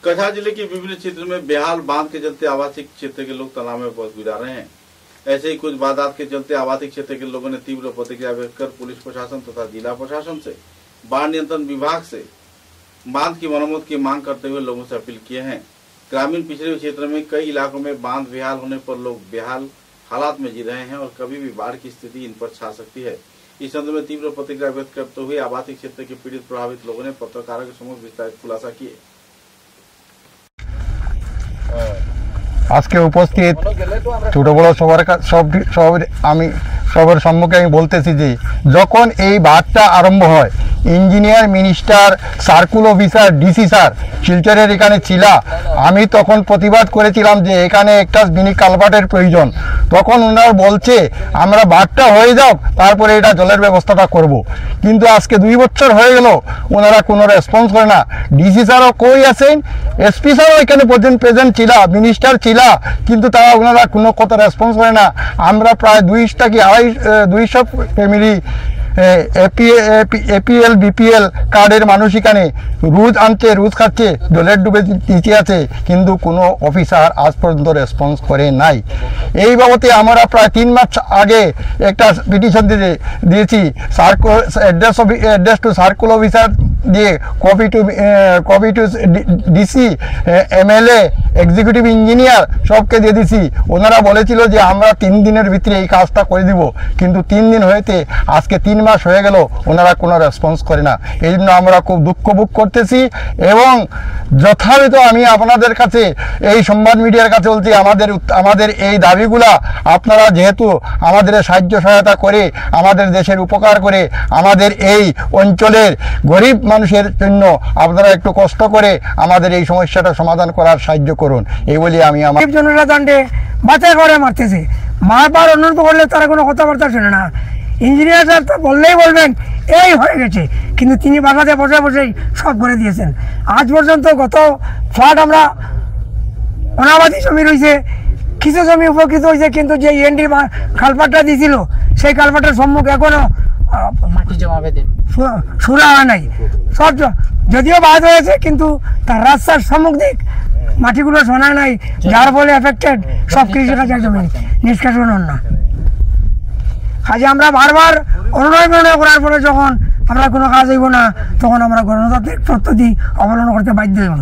कछा जिले के विभिन्न क्षेत्रों में बेहाल बांध के चलते आवासीय क्षेत्र के लोग तनाव में गुजार रहे हैं। ऐसे ही कुछ वारदात के चलते आवासीय क्षेत्र के लोगों ने तीव्र प्रतिक्रिया व्यक्त कर पुलिस प्रशासन तथा जिला प्रशासन से बाढ़ नियंत्रण विभाग से बांध की मरम्मत की मांग करते हुए लोगों से अपील किए हैं। ग्रामीण पिछड़े क्षेत्र में कई इलाकों में बांध बेहाल होने पर लोग बेहाल हालात में जी रहे हैं और कभी भी बाढ़ की स्थिति इन पर छा सकती है। इस संदर्भ में तीव्र प्रतिक्रिया व्यक्त करते हुए आवासीय क्षेत्र के पीड़ित प्रभावित लोगों ने पत्रकारों के समक्ष विस्तारित खुलासा किए। আজকে উপস্থিত ছোট বড় সবার সম্মুখে আমি বলতেছি যে যখন এই বাঁধটা আরম্ভ হয় engineer minister circle officer DC sir শিলচরের এখানে ছিল। আমি তখন প্রতিবাদ করেছিলাম যে এখানে একটা মিনি কালভার্টের প্রয়োজন। তখন ওনারা বলছে আমরা বাঁধটা হয়ে যাও তারপরে এটা জলের ব্যবস্থাটা করব। কিন্তু আজকে 2 বছর হয়ে গেল ওনারা কোনো রেসপন্স করে না। ডিসি স্যারও কই আছেন, এসপি স্যারও এখানে প্রেজেন্ট ছিল, মিনিস্টার ছিল, কিন্তু তারা ওনারা কোনো কথা রেসপন্স করে না। আমরা প্রায় 200 কি 250 ফ্যামিলি এপিএল বিপিএল কার্ডের মানুষ এখানে রোজ আনছে, রোজ খাচ্ছে, জলের ডুবে নিচে আছে, কিন্তু কোনো অফিসার আজ পর্যন্ত রেসপন্স করে নাই। এই বাবদে আমরা প্রায় 3 মাস আগে একটা পিটিশন দিয়েছি অ্যাড্রেস টু সার্কুল অফিসার দিয়ে copy to DC MLA executive engineer সবকে দিয়ে দিছি। ওনারা বলেছিল যে আমরা 3 দিনের ভিতরে এই কাজটা করে দিব, কিন্তু 3 দিন হয়েছে আজকে 3 মাস হয়ে গেল ওনারা কোনো রেসপন্স করে না। এই জন্য আমরা খুব দুঃখ ভোগ করতেছি এবং যথাযথ আমি আপনাদের কাছে এই সংবাদ মিডিয়ার কাছে বলছি আমাদের এই দাবিগুলা আপনারা যেহেতু আমাদের সাহায্য সহায়তা করে আমাদের দেশের উপকার করে আমাদের এই অঞ্চলের গরিব মানুষের জন্য আপনারা একটু কষ্ট করে আমাদের এই সমস্যাটা সমাধান করার সাহায্য করুন, এই বলি আমি আমার জনরা দণ্ডে বাছাই করে মারতেছে। বারবার অনুরোধ করলে তারা কোনো কথাবার্তা শোনে না। ইঞ্জিনিয়ার স্যার তো বললেই বলবেন এই হয়ে গেছে, কিন্তু তিনি বাসাতে বসে বসেই সব করে দিয়েছেন। আজ পর্যন্ত গত ফ্লাড আমরা অনাবাদী জমি রয়েছে, কিছু জমি উপকৃত হয়েছে, কিন্তু যে ইএনডি কালভার্টটা দিয়েছিল সেই কালভার্টের সম্মুখ এখনো সুরা হয় নাই। সব যদিও বাদ হয়েছে কিন্তু তার রাস্তার সম্মুখ দিক মাটিগুলো শোনা নাই, যার ফলে এফেক্টেড সব কৃষিকাজের জমি নিষ্কাশন হন না। কাজে আমরা বারবার অনুনয় করার পরে যখন আমরা কোনো কাজ হইব না তখন আমরা গণতান্ত্রিক পদ্ধতি অবলম্বন করতে বাধ্য হইব।